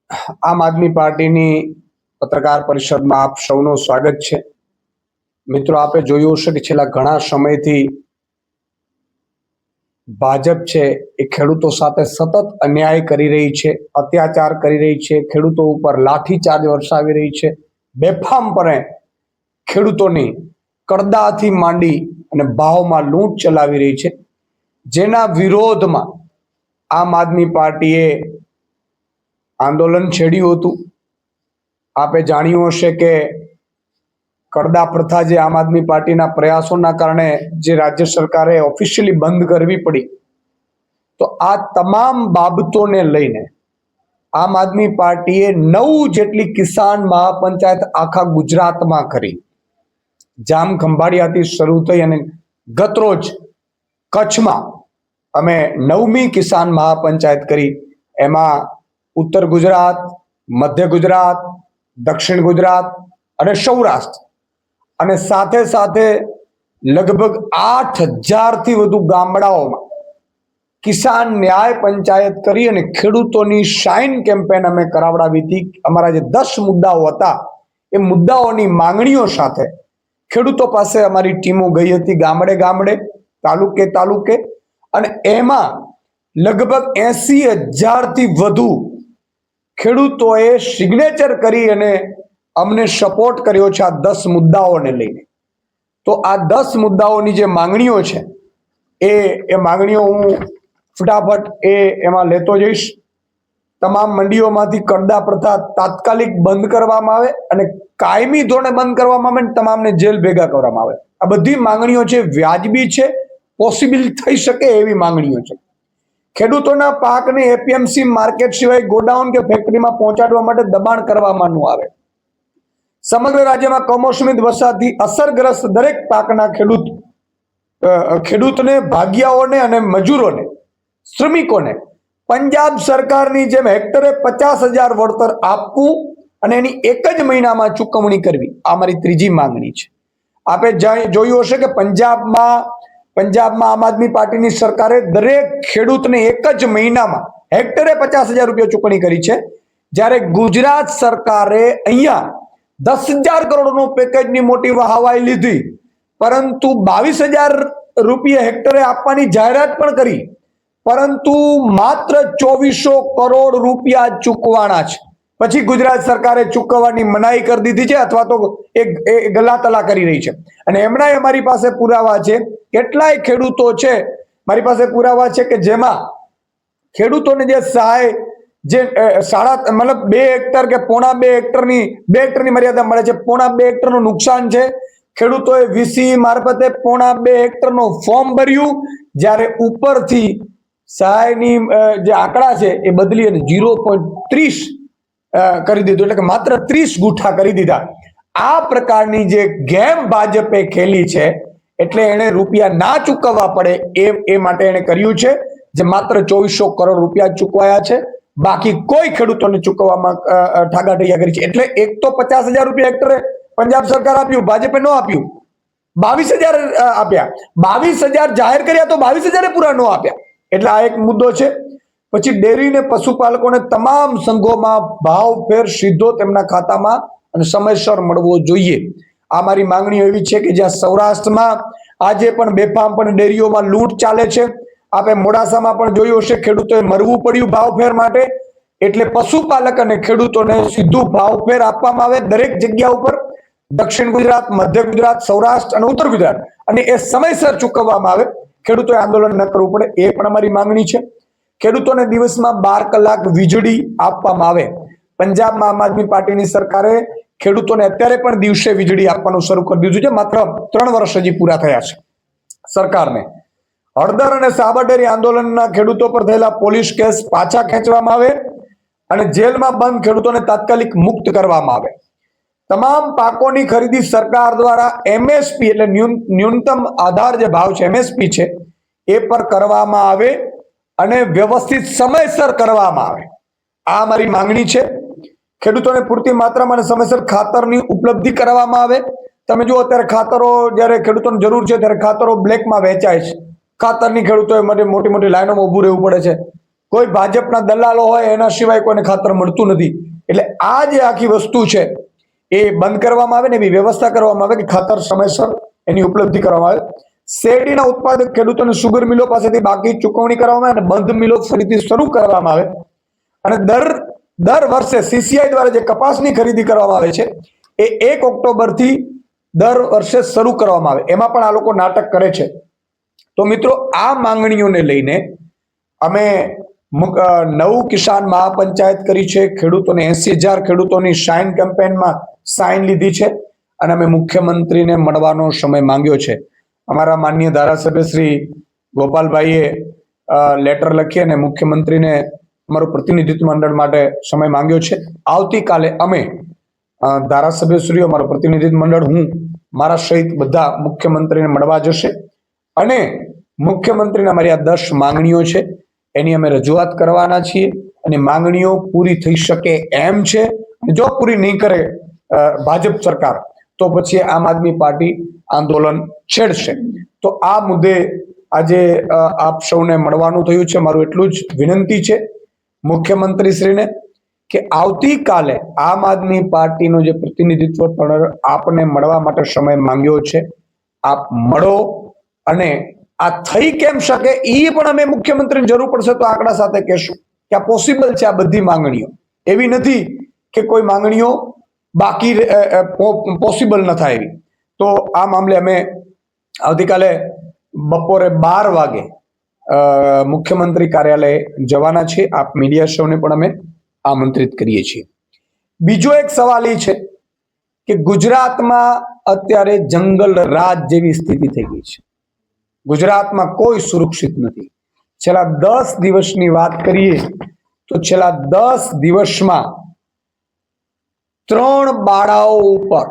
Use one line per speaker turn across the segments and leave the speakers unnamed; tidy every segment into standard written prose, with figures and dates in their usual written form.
આમ આદમી પાર્ટીની પત્રકાર પરિષદમાં આપ સૌનું સ્વાગત છે. મિત્રો, આપે જોયું હશે કે છેલ્લા ઘણા સમયથી ભાજપ છે એ ખેડૂતો સાથે સતત અન્યાય કરી રહી છે, અત્યાચાર કરી રહી છે, ખેડૂતો ઉપર લાઠીચાર્જ વરસાવી રહી છે, બેફામપણે ખેડૂતોની કરદાથી માંડી અને ભાવમાં લૂંટ ચલાવી રહી છે. જેના વિરોધમાં આમ આદમી પાર્ટીએ આંદોલન છેડ્યું હતું. આપે જાણ્યું હશે કે કરદા પ્રથા જે આમ આદમી પાર્ટીના પ્રયાસોના કારણે જે રાજ્ય સરકારે ઓફિશિયલી બંધ કરવી પડી, તો આ તમામ બાબતોને લઈને આમ આદમી પાર્ટીએ 9 જેટલી કિસાન મહાપંચાયત આખા ગુજરાતમાં કરી. જામ ખંભાળિયાથી શરૂ થઈ અને ગતરોજ કચ્છમાં અમે 9મી કિસાન મહાપંચાયત કરી. એમાં ઉત્તર ગુજરાત, મધ્ય ગુજરાત, દક્ષિણ ગુજરાત અને સૌરાષ્ટ્ર, અને સાથે સાથે લગભગ 8000થી વધુ ગામડાઓમાં કિસાન ન્યાય પંચાયત કરી અને ખેડૂતોની શાઇન કેમ્પેન અમે કરાવડાવી હતી. અમારા જે 10 મુદ્દાઓ હતા એ મુદ્દાઓની માંગણીઓ સાથે ખેડૂતો પાસે અમારી ટીમો ગઈ હતી, ગામડે ગામડે, તાલુકે તાલુકે, અને એમાં લગભગ 80000થી વધુ ખેડૂતોએ સિગ્નેચર કરી અને અમને સપોર્ટ કર્યો છે આ 10 મુદ્દાઓને લઈને. તો આ 10 મુદ્દાઓની જે માંગણીઓ છે એ માંગણીઓ હું ફટાફટ એમાં લેતો જઈશ. તમામ મંડીઓમાંથી કરદા પ્રથા તાત્કાલિક બંધ કરવામાં આવે અને કાયમી ધોરણે બંધ કરવામાં આવે અને તમામને જેલ ભેગા કરવામાં આવે. આ બધી માંગણીઓ છે, વ્યાજબી છે, પોસિબલ થઈ શકે એવી માંગણીઓ છે. ખેડૂતોના પાકને એપીએમસી માર્કેટ સિવાય ગોડાઉન કે ફેક્ટરીમાં પહોંચાડવા માટે દબાણ કરવામાં ન આવે. સમગ્ર રાજ્યમાં કમોસમી વરસાદથી અસરગ્રસ્ત દરેક પાકના ખેડૂતને, ભાગિયાઓને અને મજૂરોને, શ્રમિકોને પંજાબ સરકારની જેમ હેક્ટરે 50,000 વળતર આપવું અને એની એક જ મહિનામાં ચૂકવણી કરવી. આ મારી ત્રીજી માંગણી છે. આપે જોયું હશે કે પંજાબમાં આમ આદમી પાર્ટીની સરકારે દરેક ખેડૂતને એક જ મહિનામાં હેક્ટરે 50,000 રૂપિયા ચૂકવણી કરી છે. જ્યારે ગુજરાત સરકારે અહીંયા 10,000 કરોડનું પેકેજની મોટી વાહવાઈ લીધી, પરંતુ 22,000 રૂપિયા હેક્ટરે આપવાની જાહેરાત પણ કરી, પરંતુ માત્ર 2400 કરોડ રૂપિયા ચૂકવાના છે. પછી ગુજરાત સરકારે ચૂકવવાની મનાઈ કરી દીધી છે અથવા તો એ ગલાતલા કરી રહી છે. અને એમના અમારી પાસે પુરાવા છે. કેટલાય ખેડૂતો છે, મારી પાસે પુરાવા છે કે જેમાં ખેડૂતોને જે સહાય જે 2 હેક્ટર કે 2.5 હેક્ટરની 2 હેક્ટરની મર્યાદા મળે છે, 2.5 હેક્ટરનું નુકસાન છે. ખેડૂતોએ વીસી મારફતે 2.5 હેક્ટરનું ફોર્મ ભર્યું, જ્યારે ઉપરથી સહાયની જે આંકડા છે એ બદલી અને 0.30 કરી દીધું, એટલે કે માત્ર 30 ગુઠા કરી દીધા. આ પ્રકારની જે ગેમ ભાજપે ખેલી છે, એટલે એને રૂપિયા ના ચૂકવવા પડે એ માટે એને કર્યું છે, જે માત્ર 2400 કરોડ રૂપિયા ચૂકવાયા છે. બાકી કોઈ ખેડૂતોને ચૂકવવામાં ઠાગાઠૈયા કરી છે. એટલે એક તો 50,000 રૂપિયા હેક્ટરે પંજાબ સરકાર આપ્યું, ભાજપે ન આપ્યું. 22,000 આપ્યા, 22,000 જાહેર કર્યા તો 22,000 પૂરા ન આપ્યા. એટલે આ એક મુદ્દો છે. પછી ડેરી ને પશુપાલકોને તમામ સંઘોમાં ભાવફેર સીધો તેમના ખાતામાં અને સમયસર મળવો જોઈએ. આ મારી માંગણીઓ એવી છે કે જ્યાં સૌરાષ્ટ્રમાં આજે પણ બેફામપણે ડેરીઓમાં લૂંટ ચાલે છે. આપણે મોડાસામાં પણ જોયું હશે, ખેડૂતોએ મરવું પડ્યું ભાવફેર માટે. એટલે પશુપાલક અને ખેડૂતોને સીધું ભાવફેર આપવામાં આવે દરેક જગ્યા ઉપર, દક્ષિણ ગુજરાત, મધ્ય ગુજરાત, સૌરાષ્ટ્ર અને ઉત્તર ગુજરાત, અને એ સમયસર ચૂકવવામાં આવે. ખેડૂતોએ આંદોલન ન કરવું પડે, એ પણ અમારી માંગણી છે. ખેડૂતોને દિવસમાં 12 કલાક વીજળી આપવામાં આવે. પંજાબમાં આમ આદમી પાર્ટીની સરકારે ખેડૂતોને અત્યારે પણ દિવસે વીજળી આપવાનું શરૂ કરી દીધું છે. માત્ર 3 વર્ષ હજી પૂરા થયા છે સરકારને. હળદર અને સાબરડેરી આંદોલનના ખેડૂતો પર થયેલા પોલીસ કેસ પાછા ખેંચવામાં આવે અને જેલમાં બંધ ખેડૂતોને તાત્કાલિક મુક્ત કરવામાં આવે. તમામ પાકોની ખરીદી સરકાર દ્વારા એમએસપી એટલે ન્યૂનતમ આધાર જે ભાવ છે, એમએસપી છે, એ પર કરવામાં આવે અને વ્યવસ્થિત સમયસર કરવામાં આવે. આ મારી માંગણી છે. ખેડૂતોને પૂરતી માત્રામાં અને સમયસર ખાતરની ઉપલબ્ધિ કરવામાં આવે. તમે જુઓ, અત્યારે ખાતરો જ્યારે ખેડૂતોને જરૂર છે ત્યારે ખાતરો બ્લેકમાં વેચાય છે. ખાતરની ખેડૂતોએ માટે મોટી મોટી લાઈનોમાં ઊભું રહેવું પડે છે. કોઈ ભાજપના દલાલો હોય એના સિવાય કોઈને ખાતર મળતું નથી. એટલે આ જે આખી વસ્તુ છે એ બંધ કરવામાં આવે ને એવી વ્યવસ્થા કરવામાં આવે કે ખાતર સમયસર એની ઉપલબ્ધિ કરવામાં આવે. શેરડીના ઉત્પાદક ખેડૂતોને સુગર મિલો પાસેથી બાકી ચૂકવણી કરવામાં આવે અને બંધ મિલો ફરીથી શરૂ કરવામાં આવે. અને દર વર્ષે સીસીઆઈ દ્વારા જે કપાસની ખરીદી કરવામાં આવે છે એ 1 ઓક્ટોબરથી દર વર્ષે શરૂ કરવામાં આવે. એમાં પણ આ લોકો નાટક કરે છે. તો મિત્રો, આ માંગણીઓને લઈને અમે નવું કિસાન મહાપંચાયત કરી છે. ખેડૂતોને 80,000 ખેડૂતોની સાઇન કેમ્પેનમાં સાઇન લીધી છે અને અમે મુખ્યમંત્રીને મળવાનો સમય માંગ્યો છે. અમારા માનનીય ધારાસભ્ય શ્રી ગોપાલભાઈએ લેટર લખી અને મુખ્યમંત્રીને અમારું પ્રતિનિધિત્વ મંડળ માટે સમય માંગ્યો છે. આવતીકાલે અમે ધારાસભ્યશ્રીઓ, અમારું પ્રતિનિધિત્વ મંડળ, હું મારા સહિત બધા મુખ્યમંત્રીને મળવા જશે અને મુખ્યમંત્રીને અમારી આ 10 માંગણીઓ છે એની અમે રજૂઆત કરવાના છીએ અને માંગણીઓ પૂરી થઈ શકે એમ છે. જો પૂરી નહીં કરે ભાજપ સરકાર તો પછી આમ આદમી પાર્ટી આંદોલન છેડશે. તો આ મુદ્દે આજે આપ સૌને મળવાનું થયું છે. મારું એટલું જ વિનંતી છે મુખ્યમંત્રીશ્રીને કે આવતીકાલે આમ આદમી પાર્ટીનો જે પ્રતિનિધિત્વ પણ આપને મળવા માટે સમય માંગ્યો છે, આપ મળો. અને આ થઈ કેમ શકે એ પણ અમે મુખ્યમંત્રીને જરૂર પડશે તો આંકડા સાથે કહેશું કે આ પોસિબલ છે. આ બધી માંગણીઓ એવી નથી કે કોઈ માંગણીઓ બાકી પોસિબલ ન થાય એવી. તો આ મામલે અમે આવતીકાલે બપોરે 12 વાગે મુખ્યમંત્રી કાર્યાલય જવાના છીએ. આપ મીડિયા સૌને પણ અમે આમંત્રિત કરીએ છીએ. બીજો એક સવાલ એ છે કે ગુજરાતમાં અત્યારે જંગલ રાજ જેવી સ્થિતિ થઈ ગઈ છે. ગુજરાતમાં કોઈ સુરક્ષિત નથી. છેલ્લા 10 દિવસની વાત કરીએ તો છેલ્લા 10 દિવસમાં 3 બાળાઓ ઉપર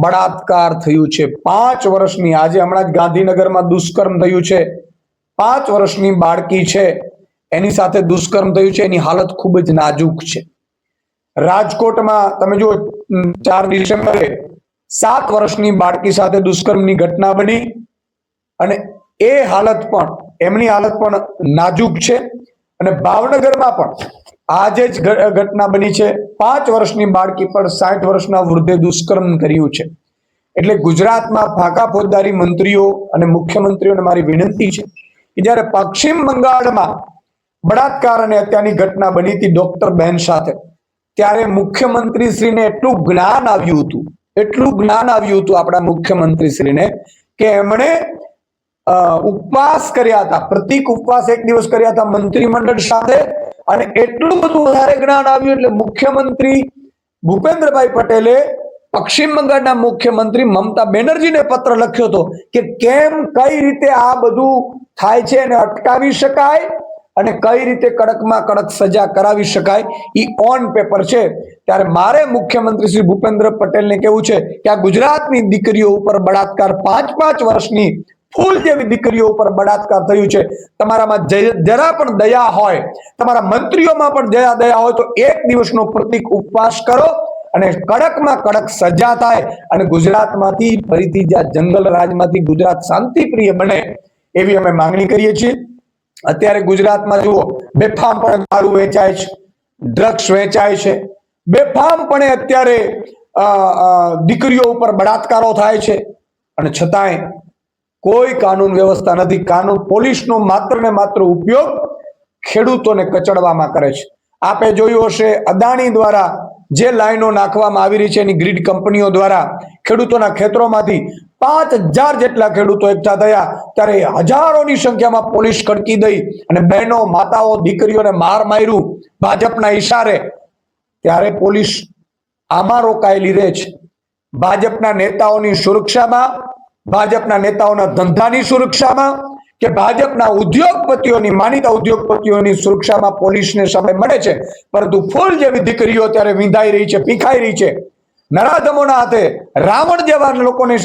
બળાત્કાર થયું છે. 5 વર્ષની, આજે હમણાં જ ગાંધીનગરમાં દુષ્કર્મ થયું છે. 5 વર્ષની બાળકી છે, એની સાથે દુષ્કર્મ થયું છે. એની હાલત ખૂબ જ નાજુક છે. રાજકોટમાં તમે જુઓ 4 ડિસેમ્બરે 7 વર્ષની બાળકી સાથે દુષ્કર્મની ઘટના બની અને એ હાલત પણ, એમની હાલત પણ નાજુક છે. અને ભાવનગરમાં પણ આજે જ ઘટના બની છે. 5 વર્ષની બાળકી પર 60 વર્ષના વૃદ્ધે દુષ્કર્મ કર્યું છે. એટલે ગુજરાતમાં ફાંકા ફોજદારી મંત્રીઓ અને મુખ્યમંત્રીઓને મારી વિનંતી છે કે જ્યારે પશ્ચિમ બંગાળમાં બળાત્કાર અને હત્યાની ઘટના બની હતી ડોક્ટર બહેન સાથે, ત્યારે મુખ્યમંત્રીશ્રીને એટલું જ્ઞાન આવ્યું હતું આપણા મુખ્યમંત્રીશ્રીને કે એમણે ઉપવાસ કર્યા હતા, પ્રતિક ઉપવાસ 1 દિવસ કર્યા હતા મંત્રીમંડળ સાથે. અને એટલું બધું વધારે જ્ઞાન આવ્યું એટલે મુખ્યમંત્રી ભૂપેન્દ્રભાઈ પટેલે પશ્ચિમ બંગાળના મુખ્યમંત્રી મમતા બેનર્જીને પત્ર લખ્યો હતો કે કેમ, કઈ રીતે આ બધું થાય છે એને અટકાવી શકાય અને કઈ રીતે કડકમાં કડક સજા કરાવી શકાય, એ ઓન પેપર છે. ત્યારે મારે મુખ્યમંત્રી શ્રી ભૂપેન્દ્ર પટેલને કહેવું છે કે આ ગુજરાતની દીકરીઓ ઉપર બળાત્કાર, 5-5 વર્ષની ફૂલ જેવી દીકરીઓ ઉપર બળાત્કાર થયું છે. તમારામાં જરા પણ દયા હોય, તમારા મંત્રીઓમાં પણ દયા હોય તો 1 દિવસનો પ્રતિક ઉપવાસ કરો અને કડકમાં કડક સજા થાય અને ગુજરાતમાંથી ફરીથી જ્યાં જંગલ રાજમાંથી ગુજરાત શાંતિપ્રિય બને એવી અમે માંગણી કરીએ છીએ. અત્યારે ગુજરાતમાં જુઓ, બેફામપણે દારૂ વેચાય છે, ડ્રગ્સ વેચાય છે, બેફામપણે અત્યારે દીકરીઓ ઉપર બળાત્કારો થાય છે અને છતાંય કોઈ કાનૂન વ્યવસ્થા નથી. કાનૂન, પોલીસનો માત્ર ને માત્ર ઉપયોગ ખેડૂતોને કચડવામાં કરે છે. આપે જોયું હશે અદાણી દ્વારા જે લાઈનો નાખવામાં આવી રહી છે એની ગ્રીડ કંપનીઓ દ્વારા ખેડૂતોના ખેતરોમાંથી 5,000 જેટલા ખેડૂતો એકઠા થયા ત્યારે હજારોની સંખ્યામાં પોલીસ કડકી દઈ અને બહેનો, માતાઓ, દીકરીઓને માર્યું ભાજપના ઈશારે. ત્યારે પોલીસ આમાં રોકાયેલી રહે છે. ભાજપના નેતાઓની સુરક્ષામાં, ભાજપના નેતાઓના ધંધાની સુરક્ષામાં કે ભાજપના ઉદ્યોગપતિઓની, માનીતા ઉદ્યોગપતિઓની સુરક્ષામાં પોલીસને સમય મળે છે. પરંતુ ફૂલ જેવી દીકરીઓ ત્યારે વિંધાઈ રહી છે, પીખાઈ રહી છે, નરાધમોના હાથે, રાવણ જેવા લોકોની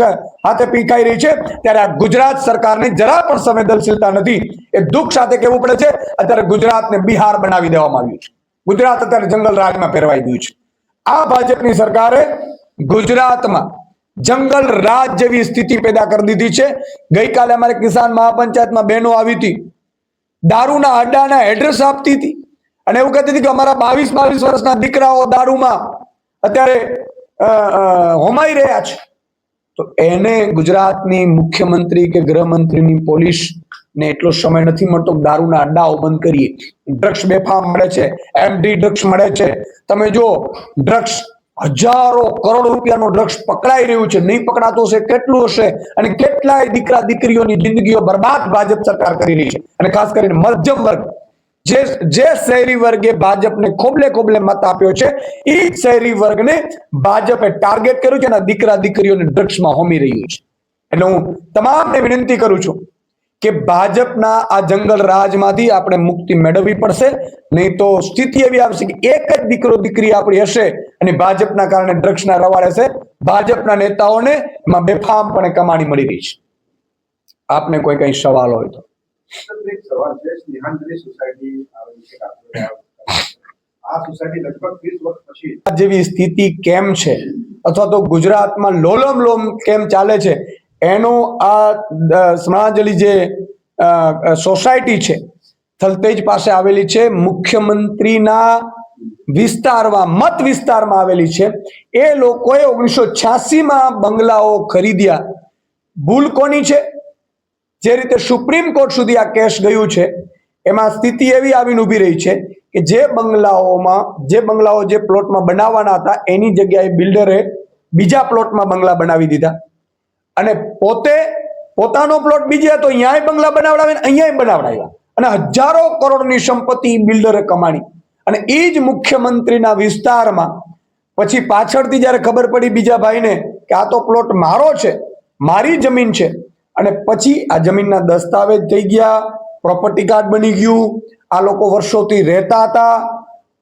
હાથે પીખાઈ રહી છે. ત્યારે આ ગુજરાત સરકારને જરા પણ સંવેદનશીલતા નથી. એ દુઃખ સાથે કહેવું પડે છે, અત્યારે ગુજરાતને બિહાર બનાવી દેવામાં આવ્યું છે. ગુજરાત અત્યારે જંગલ રાજમાં ફેરવાઈ ગયું છે. આ ભાજપની સરકારે ગુજરાતમાં જંગલ રાજ જેવી સ્થિતિ પેદા કરી દીધી છે. ગઈકાલે અમારે કિસાન મહાપંચાયતમાં બહેનો આવી હતી, દારૂના અડ્ડાના એડ્રેસ આપતી હતી અને એવું કહેતી હતી કે અમારા 22 વર્ષના દીકરાઓ દારૂમાં અત્યારે હોમાઈ રહ્યા છે. તો એને ગુજરાતની મુખ્યમંત્રી કે ગૃહમંત્રીની પોલીસ ને એટલો સમય નથી મળતો દારૂના અડ્ડાઓ બંધ કરીએ. ડ્રગ્સ બેફામ મળે છે, એમડી ડ્રગ્સ મળે છે. તમે જો ડ્રગ્સ હજારો કરોડ રૂપિયાનો ડ્રગ્સ પકડાઈ રહ્યું છે, નહીં પકડાતો હશે કેટલું હશે, અને કેટલાય દીકરા દીકરીઓની જિંદગીઓ બરબાદ ભાજપ સરકાર કરી રહી છે. અને ખાસ કરીને મધ્યમ વર્ગ, જે શહેરી વર્ગે ભાજપને ખોબલે મત આપ્યો છે, એ શહેરી વર્ગને ભાજપે ટાર્ગેટ કર્યું છે અને દીકરા દીકરીઓને ડ્રગ્સમાં હોમી રહ્યું છે. એટલે હું તમામને વિનંતી કરું છું કે ભાજપના આ જંગલ રાજમાંથી આપણે મુક્તિ મેળવવી પડશે, નહીં તો સ્થિતિ એવી આવશે કે એક જ દીકરો દીકરી આપણી હશે અને ભાજપના કારણે ડ્રગ્સના રવાડે છે. ભાજપના નેતાઓને એમાં બેફામપણે કમાણી મળી રહી છે. આપને કોઈ કઈ સવાલ હોય તો.
એક સવાલ છે, સ્નેહાંજલિ સોસાયટી આવેલી છે આ સોસાયટી લગભગ 30 વર્ષ પછી
જેવી સ્થિતિ કેમ છે અથવા તો ગુજરાતમાં લોલમ કેમ ચાલે છે એનો આ સ્નેહાંજલિ જે સોસાયટી છે થલતેજ પાસે આવેલી છે, મુખ્યમંત્રીના વિસ્તારમાં મત વિસ્તારમાં આવેલી છે. એ લોકોએ 1986માં બંગલાઓ ખરીદ્યા. ભૂલ કોની છે? જે રીતે સુપ્રીમ કોર્ટ સુધી આ કેસ ગયું છે એમાં સ્થિતિ એવી આવીને ઊભી રહી છે કે જે બંગલાઓ જે પ્લોટમાં બનાવવાના હતા એની જગ્યાએ બિલ્ડરે બીજા પ્લોટમાં બંગલા બનાવી દીધા અને પોતાનો પ્લોટ બીજે હતો, અહીંયા બંગલા બનાવડાવીને અહીંયા બનાવડાવ્યા અને હજારો કરોડની સંપત્તિ બિલ્ડરે કમાણી. અને એ જ મુખ્યમંત્રીના વિસ્તારમાં પછી પાછળથી જ્યારે ખબર પડી બીજા ભાઈને કે આ તો પ્લોટ મારો છે, મારી જમીન છે, અને પછી આ જમીનના દસ્તાવેજ થઈ ગયા, પ્રોપર્ટી કાર્ડ બની ગયું, આ લોકો વર્ષોથી રહેતા હતા.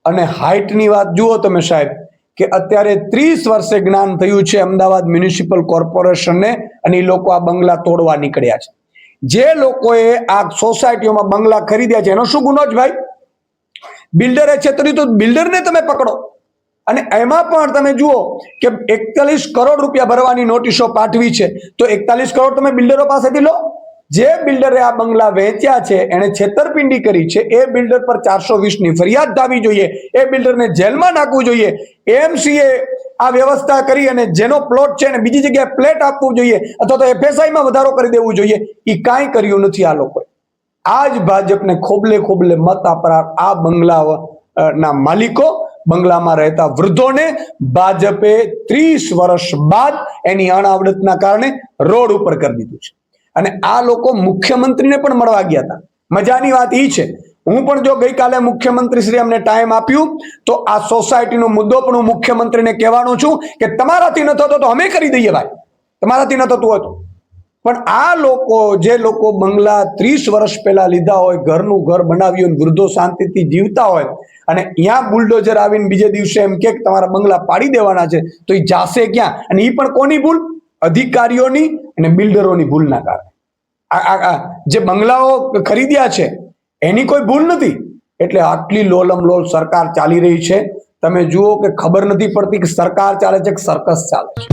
અને હાઇટની વાત જુઓ તમે સાહેબ કે અત્યારે 30 વર્ષે જ્ઞાન થયું છે અમદાવાદ મ્યુનિસિપલ કોર્પોરેશનને અને એ લોકો આ બંગલા તોડવા નીકળ્યા છે. જે લોકોએ આ સોસાયટીઓમાં બંગલા ખરીદ્યા છે એનો શું ગુનો છે ભાઈ? બિલ્ડરે છેતર્યું તો બિલ્ડરને તમે પકડો. અને એમાં પણ તમે જુઓ કે 41 કરોડ રૂપિયા ભરવાની નોટિસો પાઠવી છે, તો 41 કરોડ તમે બિલ્ડરો પાસેથી લો. જે બિલ્ડરે આ બંગલા વેચ્યા છે એને છેતરપિંડી કરી છે, એ બિલ્ડર પર 420ની ફરિયાદ થવી જોઈએ, એ બિલ્ડરને જેલમાં નાખવું જોઈએ. એમસીએ આ વ્યવસ્થા કરી અને જેનો પ્લોટ છે એને બીજી જગ્યાએ ફ્લેટ આપવું જોઈએ અથવા તો એફએસઆઈમાં વધારો કરી દેવું જોઈએ. એ કાંઈ કર્યું નથી આ લોકોએ. આ જ ભાજપને ખોબલે મત આપનાર આ બંગલાના માલિકો, બંગલામાં રહેતા વૃદ્ધોને ભાજપે 30 વર્ષ બાદ એની અણાવડતના કારણે રોડ ઉપર કરી દીધું છે. અને આ લોકો મુખ્યમંત્રીને પણ મળવા ગયા હતા. મજાની વાત એ છે, હું પણ જો ગઈકાલે મુખ્યમંત્રી શ્રી અમને ટાઈમ આપ્યું તો આ સોસાયટીનો મુદ્દો પણ હું મુખ્યમંત્રીને કહેવાનો છું કે તમારાથી ન થતો તો અમે કરી દઈએ ભાઈ, તમારાથી ન થતું હતું. પણ આ લોકો જે લોકો બંગલા 30 વર્ષ પહેલા લીધા હોય, ઘરનું ઘર બનાવ્યું, વૃદ્ધો શાંતિથી જીવતા હોય અને અહીંયા બુલડોઝર આવીને બીજે દિવસે એમ કે તમારા બંગલા પાડી દેવાના છે, તો એ જાશે ક્યાં? અને એ પણ કોની ભૂલ? અધિકારીઓની અને બિલ્ડરોની ભૂલના કારણે. જે બંગલાઓ ખરીદ્યા છે એની કોઈ ભૂલ નથી. એટલે આટલી લોલમ સરકાર ચાલી રહી છે. તમે જુઓ કે ખબર નથી પડતી કે સરકાર ચાલે છે કે સર્કસ ચાલે છે.